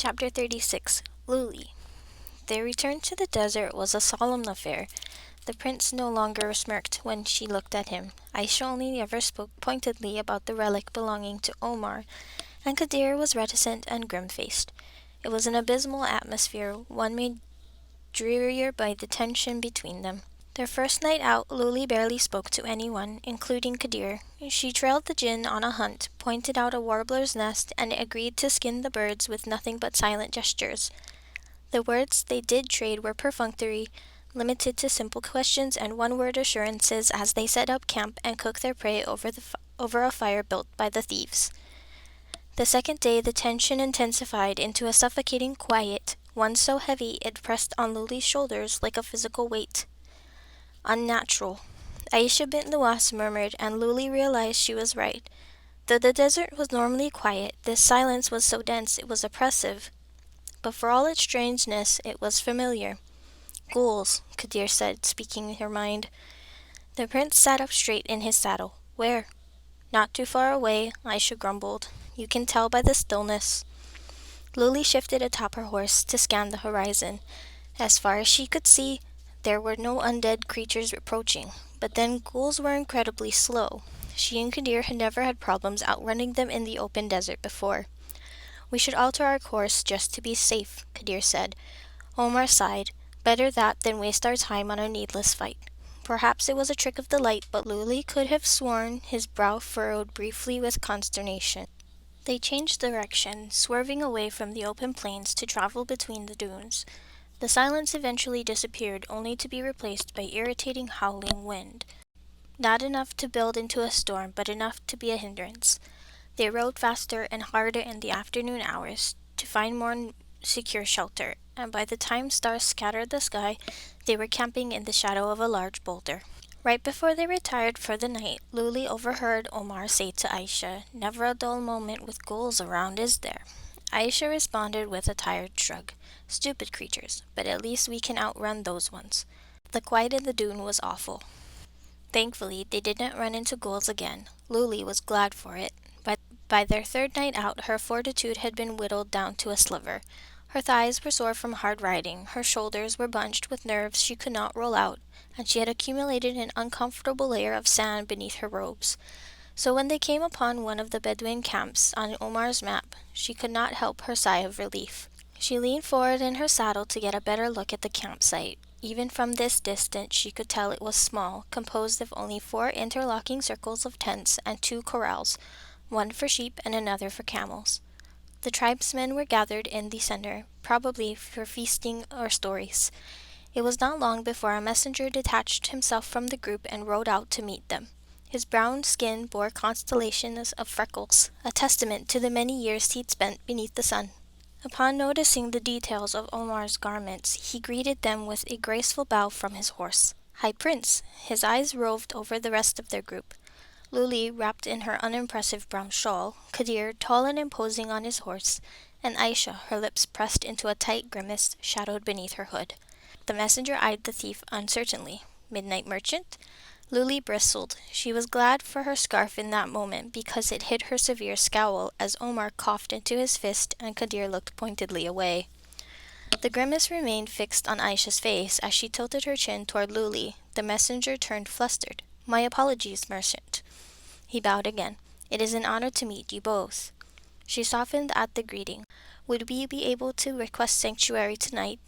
Chapter 36. Luli. Their return to the desert was a solemn affair. The prince no longer smirked when she looked at him. Aisha only ever spoke pointedly about the relic belonging to Omar, and Kadir was reticent and grim-faced. It was an abysmal atmosphere, one made drearier by the tension between them. Their first night out, Luli barely spoke to anyone, including Kadir. She trailed the jinn on a hunt, pointed out a warbler's nest, and agreed to skin the birds with nothing but silent gestures. The words they did trade were perfunctory, limited to simple questions and one-word assurances as they set up camp and cooked their prey over a fire built by the thieves. The second day, the tension intensified into a suffocating quiet, one so heavy it pressed on Luli's shoulders like a physical weight. Unnatural. Aisha bint Luwas murmured, and Luli realized she was right. Though the desert was normally quiet, this silence was so dense it was oppressive. But for all its strangeness, it was familiar. Ghouls, Kadir said, speaking her mind. The prince sat up straight in his saddle. Where? Not too far away, Aisha grumbled. You can tell by the stillness. Luli shifted atop her horse to scan the horizon. As far as she could see, there were no undead creatures approaching, but then ghouls were incredibly slow. She and Kadir had never had problems outrunning them in the open desert before. We should alter our course just to be safe, Kadir said. Omar sighed. Better that than waste our time on a needless fight. Perhaps it was a trick of the light, but Luli could have sworn his brow furrowed briefly with consternation. They changed direction, swerving away from the open plains to travel between the dunes. The silence eventually disappeared, only to be replaced by irritating howling wind. Not enough to build into a storm, but enough to be a hindrance. They rode faster and harder in the afternoon hours to find more secure shelter, and by the time stars scattered the sky, they were camping in the shadow of a large boulder. Right before they retired for the night, Luli overheard Omar say to Aisha, "Never a dull moment with ghouls around, is there?" Aisha responded with a tired shrug. "Stupid creatures, but at least we can outrun those ones." The quiet in the dune was awful. Thankfully, they did not run into ghouls again. Luli was glad for it. By their third night out, her fortitude had been whittled down to a sliver. Her thighs were sore from hard riding, her shoulders were bunched with nerves she could not roll out, and she had accumulated an uncomfortable layer of sand beneath her robes. So when they came upon one of the Bedouin camps on Omar's map, she could not help her sigh of relief. She leaned forward in her saddle to get a better look at the campsite. Even from this distance she could tell it was small, composed of only 4 interlocking circles of tents and 2 corrals, one for sheep and another for camels. The tribesmen were gathered in the center, probably for feasting or stories. It was not long before a messenger detached himself from the group and rode out to meet them. His brown skin bore constellations of freckles, a testament to the many years he'd spent beneath the sun. Upon noticing the details of Omar's garments, he greeted them with a graceful bow from his horse. "High Prince!" His eyes roved over the rest of their group. Luli, wrapped in her unimpressive brown shawl, Kadir, tall and imposing on his horse, and Aisha, her lips pressed into a tight grimace, shadowed beneath her hood. The messenger eyed the thief uncertainly. "Midnight merchant?" Luli bristled. She was glad for her scarf in that moment, because it hid her severe scowl as Omar coughed into his fist and Kadir looked pointedly away. The grimace remained fixed on Aisha's face as she tilted her chin toward Luli. The messenger turned flustered. "My apologies, merchant." He bowed again. "It is an honor to meet you both." She softened at the greeting. "Would we be able to request sanctuary tonight?"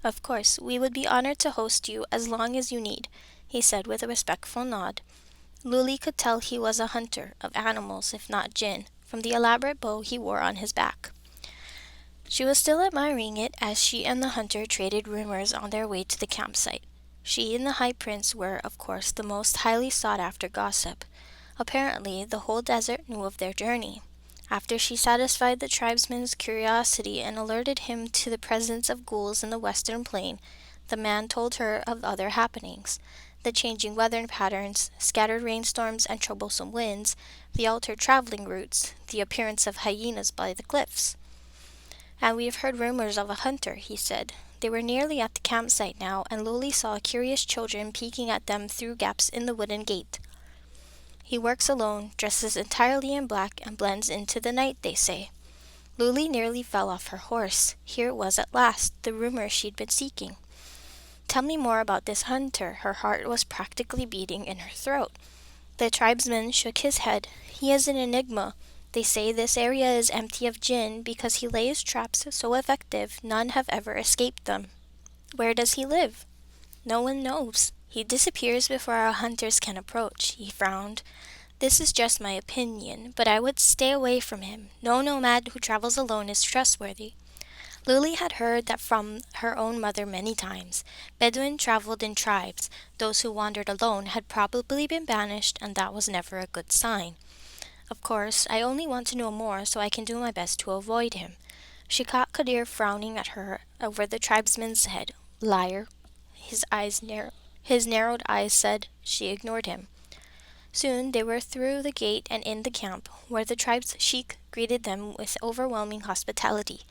"Of course, we would be honored to host you as long as you need," he said with a respectful nod. Luli could tell he was a hunter of animals, if not jinn, from the elaborate bow he wore on his back. She was still admiring it as she and the hunter traded rumors on their way to the campsite. She and the High Prince were, of course, the most highly sought-after gossip. Apparently, the whole desert knew of their journey. After she satisfied the tribesman's curiosity and alerted him to the presence of ghouls in the western plain, the man told her of other happenings: the changing weather patterns, scattered rainstorms and troublesome winds, the altered traveling routes, the appearance of hyenas by the cliffs. "And we have heard rumors of a hunter," he said. They were nearly at the campsite now, and Luli saw curious children peeking at them through gaps in the wooden gate. "He works alone, dresses entirely in black, and blends into the night, they say." Luli nearly fell off her horse. Here it was at last, the rumor she'd been seeking. Tell me more about this hunter. Her heart was practically beating in her throat. The tribesman shook his head. He is an enigma. They say this area is empty of jinn because he lays traps so effective none have ever escaped them. Where does he live? No one knows. He disappears before our hunters can approach. He frowned. This is just my opinion, but I would stay away from him. No nomad who travels alone is trustworthy. Lily had heard that from her own mother many times. Bedouin traveled in tribes. Those who wandered alone had probably been banished, and that was never a good sign. Of course, I only want to know more so I can do my best to avoid him. She caught Kadir frowning at her over the tribesman's head. Liar. His narrowed eyes said. She ignored him. Soon they were through the gate and in the camp, where the tribe's sheik greeted them with overwhelming hospitality.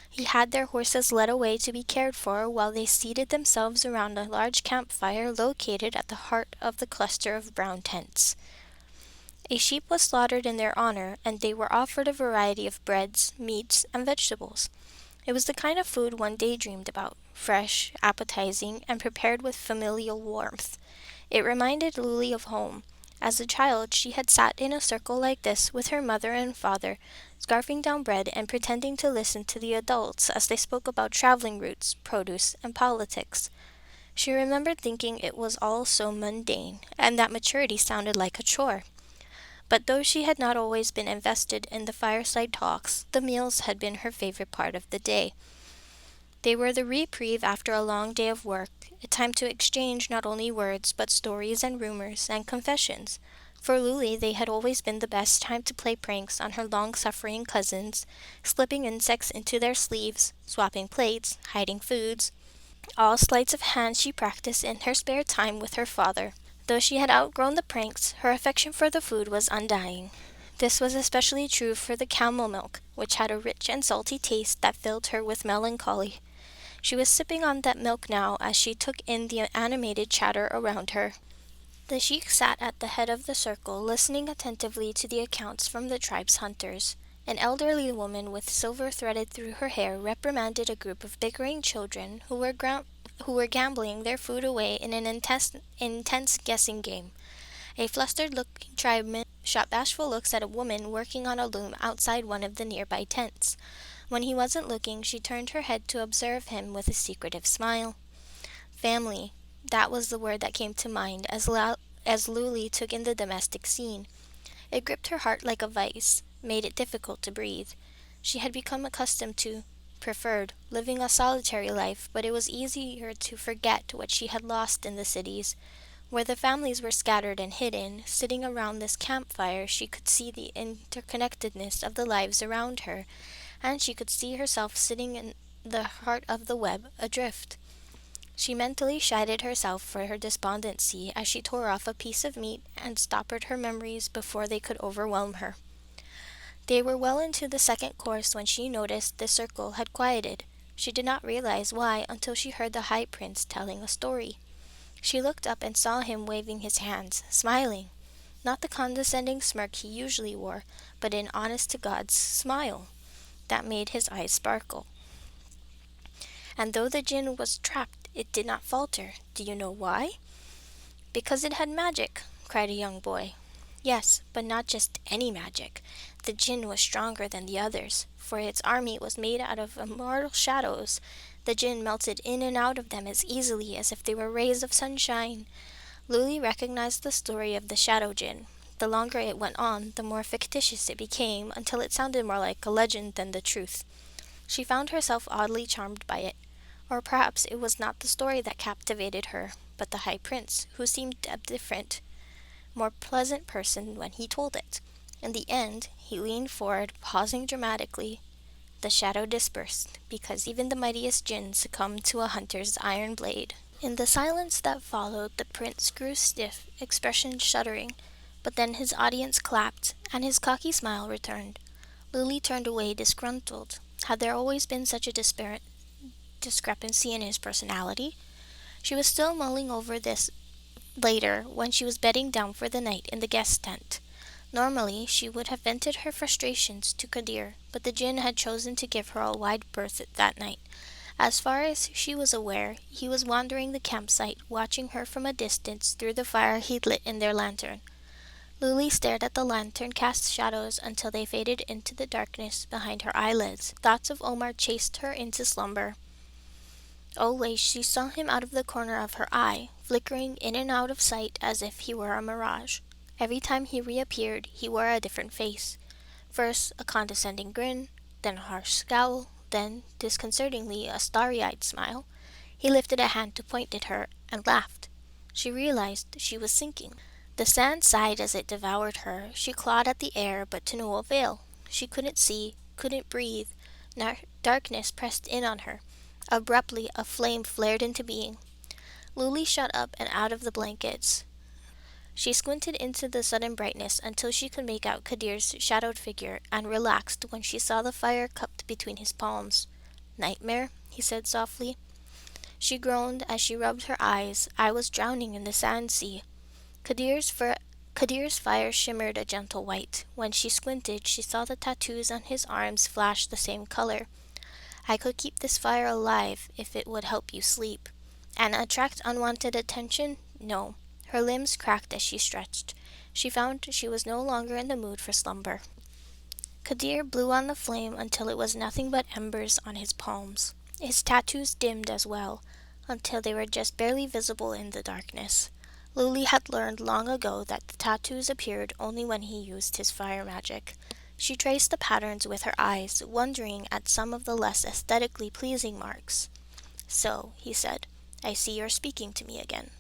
He had their horses led away to be cared for while they seated themselves around a large campfire located at the heart of the cluster of brown tents. A sheep was slaughtered in their honor, and they were offered a variety of breads, meats, and vegetables. It was the kind of food one daydreamed about, fresh, appetizing, and prepared with familial warmth. It reminded Lily of home. As a child, she had sat in a circle like this with her mother and father, scarfing down bread and pretending to listen to the adults as they spoke about traveling routes, produce, and politics. She remembered thinking it was all so mundane, and that maturity sounded like a chore. But though she had not always been invested in the fireside talks, the meals had been her favorite part of the day. They were the reprieve after a long day of work, a time to exchange not only words but stories and rumors and confessions. For Luli, they had always been the best time to play pranks on her long-suffering cousins, slipping insects into their sleeves, swapping plates, hiding foods, all sleights of hand she practiced in her spare time with her father. Though she had outgrown the pranks, her affection for the food was undying. This was especially true for the camel milk, which had a rich and salty taste that filled her with melancholy. She was sipping on that milk now as she took in the animated chatter around her. The sheik sat at the head of the circle, listening attentively to the accounts from the tribe's hunters. An elderly woman with silver threaded through her hair reprimanded a group of bickering children who were gambling their food away in an intense guessing game. A flustered-looking tribesman shot bashful looks at a woman working on a loom outside one of the nearby tents. When he wasn't looking, she turned her head to observe him with a secretive smile. Family. That was the word that came to mind as Luli took in the domestic scene. It gripped her heart like a vice, made it difficult to breathe. She had become accustomed to, preferred, living a solitary life, but it was easier to forget what she had lost in the cities. Where the families were scattered and hidden, sitting around this campfire, she could see the interconnectedness of the lives around her, and she could see herself sitting in the heart of the web, adrift. She mentally chided herself for her despondency as she tore off a piece of meat and stoppered her memories before they could overwhelm her. They were well into the second course when she noticed the circle had quieted. She did not realize why until she heard the high prince telling a story. She looked up and saw him waving his hands, smiling. Not the condescending smirk he usually wore, but an honest-to-God's smile that made his eyes sparkle. And though the jinn was trapped, it did not falter. Do you know why? Because it had magic, cried a young boy. Yes, but not just any magic. The jinn was stronger than the others, for its army was made out of immortal shadows. The jinn melted in and out of them as easily as if they were rays of sunshine. Luli recognized the story of the shadow jinn. The longer it went on, the more fictitious it became, until it sounded more like a legend than the truth. She found herself oddly charmed by it. Or perhaps it was not the story that captivated her, but the high prince, who seemed a different, more pleasant person when he told it. In the end, he leaned forward, pausing dramatically. The shadow dispersed, because even the mightiest jinn succumbed to a hunter's iron blade. In the silence that followed, the prince grew stiff, expression shuddering, but then his audience clapped, and his cocky smile returned. Lily turned away disgruntled. Had there always been such a discrepancy in his personality? She was still mulling over this later when she was bedding down for the night in the guest tent. Normally, she would have vented her frustrations to Kadir, but the Jinn had chosen to give her a wide berth that night. As far as she was aware, he was wandering the campsite, watching her from a distance through the fire he'd lit in their lantern. Lily stared at the lantern cast shadows until they faded into the darkness behind her eyelids. Thoughts of Omar chased her into slumber. Always she saw him out of the corner of her eye, flickering in and out of sight as if he were a mirage. Every time he reappeared, he wore a different face. First a condescending grin, then a harsh scowl, then, disconcertingly, a starry-eyed smile. He lifted a hand to point at her and laughed. She realized she was sinking. The sand sighed as it devoured her. She clawed at the air, but to no avail. She couldn't see, couldn't breathe. Darkness pressed in on her. Abruptly, a flame flared into being. Luli shot up and out of the blankets. She squinted into the sudden brightness until she could make out Kadir's shadowed figure, and relaxed when she saw the fire cupped between his palms. "Nightmare?" he said softly. She groaned as she rubbed her eyes. "I was drowning in the sand sea." Kadir's fire shimmered a gentle white. When she squinted, she saw the tattoos on his arms flash the same color. "I could keep this fire alive if it would help you sleep." "And attract unwanted attention? No." Her limbs cracked as she stretched. She found she was no longer in the mood for slumber. Kadir blew on the flame until it was nothing but embers on his palms. His tattoos dimmed as well, until they were just barely visible in the darkness. Luli had learned long ago that the tattoos appeared only when he used his fire magic. She traced the patterns with her eyes, wondering at some of the less aesthetically pleasing marks. "So," he said, "I see you're speaking to me again."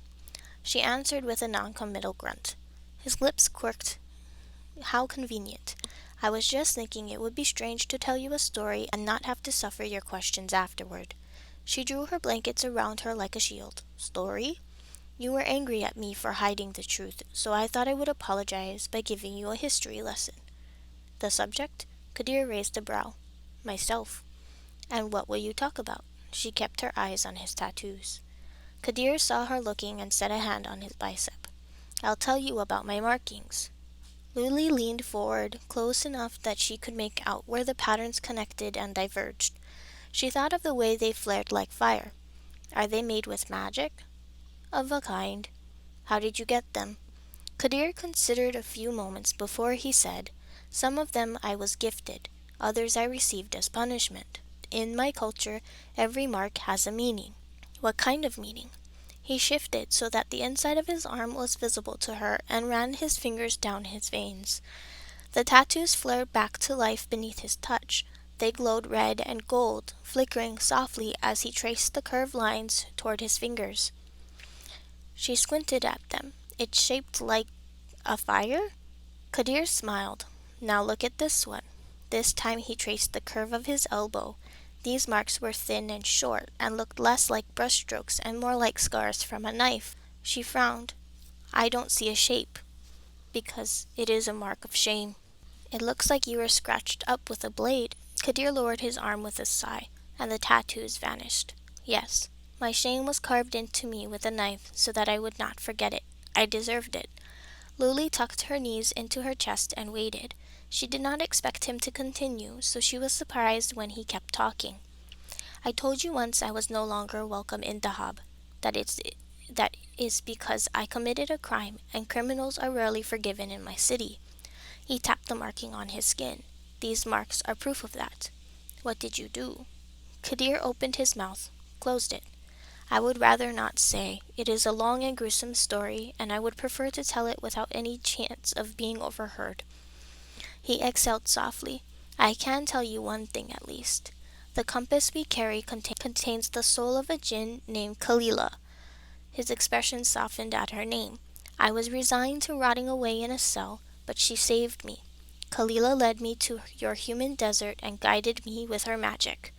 She answered with a non-committal grunt. His lips quirked. "How convenient. I was just thinking it would be strange to tell you a story and not have to suffer your questions afterward." She drew her blankets around her like a shield. "Story? You were angry at me for hiding the truth, so I thought I would apologize by giving you a history lesson." "The subject?" Kadir raised a brow. "Myself." "And what will you talk about?" She kept her eyes on his tattoos. Kadir saw her looking and set a hand on his bicep. "I'll tell you about my markings." Luli leaned forward, close enough that she could make out where the patterns connected and diverged. She thought of the way they flared like fire. "Are they made with magic?" "Of a kind." "How did you get them?" Kadir considered a few moments before he said, "Some of them I was gifted, others I received as punishment. In my culture, every mark has a meaning." "What kind of meaning?" He shifted so that the inside of his arm was visible to her and ran his fingers down his veins. The tattoos flared back to life beneath his touch. They glowed red and gold, flickering softly as he traced the curved lines toward his fingers. She squinted at them. "It's shaped like a fire?" Kadir smiled. "Now look at this one." This time he traced the curve of his elbow. These marks were thin and short, and looked less like brushstrokes and more like scars from a knife. She frowned. "I don't see a shape." "Because it is a mark of shame." "It looks like you were scratched up with a blade." Kadir lowered his arm with a sigh, and the tattoos vanished. "Yes, my shame was carved into me with a knife so that I would not forget it. I deserved it." Luli tucked her knees into her chest and waited. She did not expect him to continue, so she was surprised when he kept talking. "I told you once I was no longer welcome in Dahab. That is because I committed a crime, and criminals are rarely forgiven in my city." He tapped the marking on his skin. "These marks are proof of that." "What did you do?" Kadir opened his mouth, closed it. "I would rather not say. It is a long and gruesome story, and I would prefer to tell it without any chance of being overheard." He exhaled softly. "I can tell you one thing at least. The compass we carry contains the soul of a jinn named Kalila." His expression softened at her name. "I was resigned to rotting away in a cell, but she saved me. Kalila led me to your human desert and guided me with her magic."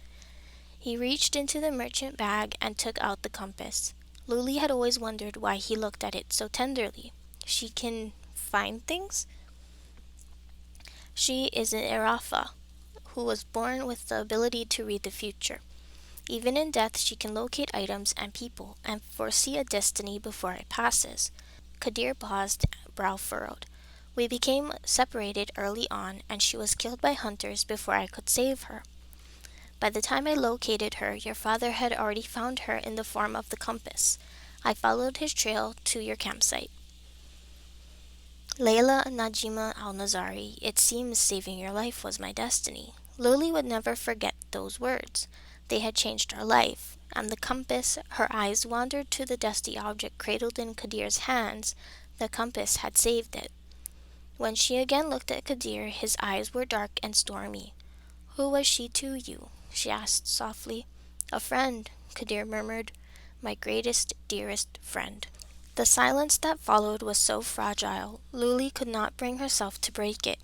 He reached into the merchant bag and took out the compass. Luli had always wondered why he looked at it so tenderly. "She can find things?" "She is an Irafa, who was born with the ability to read the future. Even in death she can locate items and people, and foresee a destiny before it passes." Kadir paused, brow furrowed. We became separated early on, and she was killed by hunters before I could save her. By the time I located her, your father had already found her in the form of the compass. I followed his trail to your campsite. Layla Najima al-Nazari, it seems saving your life was my destiny. Lily would never forget those words. They had changed her life, and the compass, her eyes wandered to the dusty object cradled in Kadir's hands. The compass had saved it. When she again looked at Kadir, his eyes were dark and stormy. Who was she to you? She asked softly. A friend, Kadir murmured. My greatest, dearest friend. The silence that followed was so fragile, Luli could not bring herself to break it.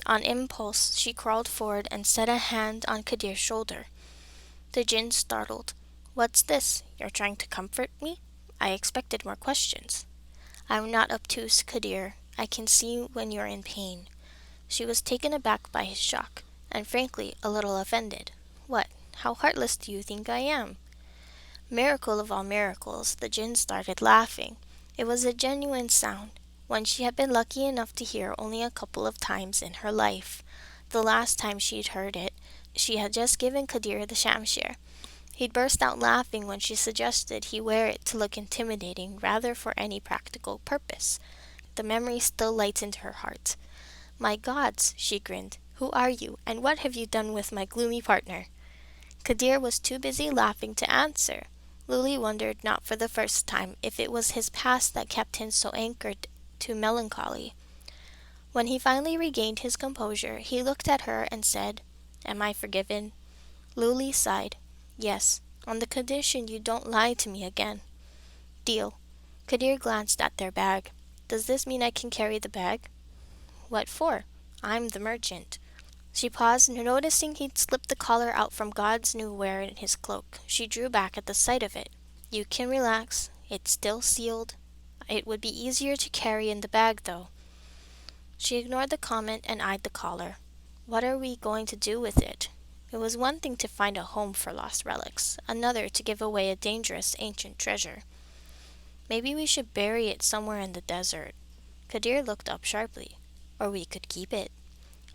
On impulse, she crawled forward and set a hand on Kadir's shoulder. The jinn startled. What's this? You're trying to comfort me? I expected more questions. I'm not obtuse, Kadir. I can see when you're in pain. She was taken aback by his shock, and frankly a little offended. What? How heartless do you think I am? Miracle of all miracles, the jinn started laughing. It was a genuine sound, one she had been lucky enough to hear only a couple of times in her life. The last time she'd heard it, she had just given Kadir the shamshir. He'd burst out laughing when she suggested he wear it to look intimidating rather for any practical purpose. The memory still lightened her heart. My gods, she grinned, who are you, and what have you done with my gloomy partner? Kadir was too busy laughing to answer. Luli wondered, not for the first time, if it was his past that kept him so anchored to melancholy. When he finally regained his composure, he looked at her and said, Am I forgiven? Luli sighed. Yes, on the condition you don't lie to me again. Deal. Kadir glanced at their bag. Does this mean I can carry the bag? What for? I'm the merchant. She paused, noticing he'd slipped the collar out from God's knew where in his cloak. She drew back at the sight of it. You can relax. It's still sealed. It would be easier to carry in the bag, though. She ignored the comment and eyed the collar. What are we going to do with it? It was one thing to find a home for lost relics, another to give away a dangerous ancient treasure. Maybe we should bury it somewhere in the desert. Kadir looked up sharply. Or we could keep it.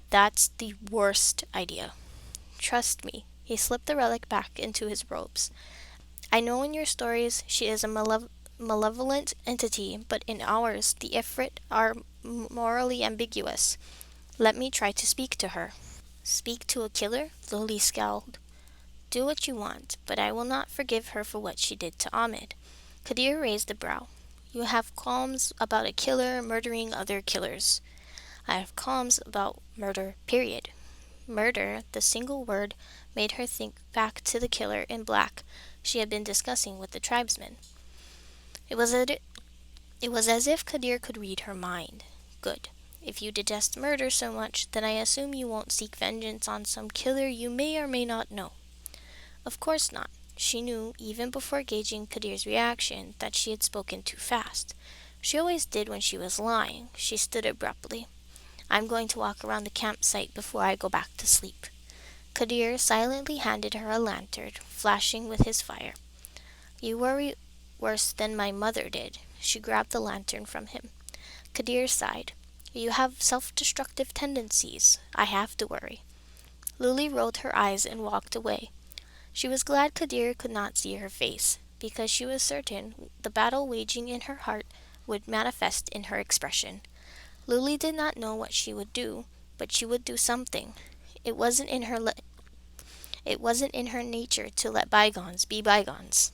That's the worst idea. Trust me. He slipped the relic back into his robes. I know in your stories she is a malevolent entity, but in ours the Ifrit are morally ambiguous. Let me try to speak to her. Speak to a killer? Loli scowled. Do what you want, but I will not forgive her for what she did to Ahmed. Kadir raised a brow. You have qualms about a killer murdering other killers. I have qualms about murder, period. Murder, the single word, made her think back to the killer in black she had been discussing with the tribesmen. It was as if Kadir could read her mind. Good. If you detest murder so much, then I assume you won't seek vengeance on some killer you may or may not know. Of course not. She knew, even before gauging Kadir's reaction, that she had spoken too fast. She always did when she was lying. She stood abruptly. I'm going to walk around the campsite before I go back to sleep. Kadir silently handed her a lantern, flashing with his fire. You worry worse than my mother did. She grabbed the lantern from him. Kadir sighed. You have self-destructive tendencies. I have to worry. Luli rolled her eyes and walked away. She was glad Kadir could not see her face, because she was certain the battle waging in her heart would manifest in her expression. Luli did not know what she would do, but she would do something. It wasn't in her nature to let bygones be bygones.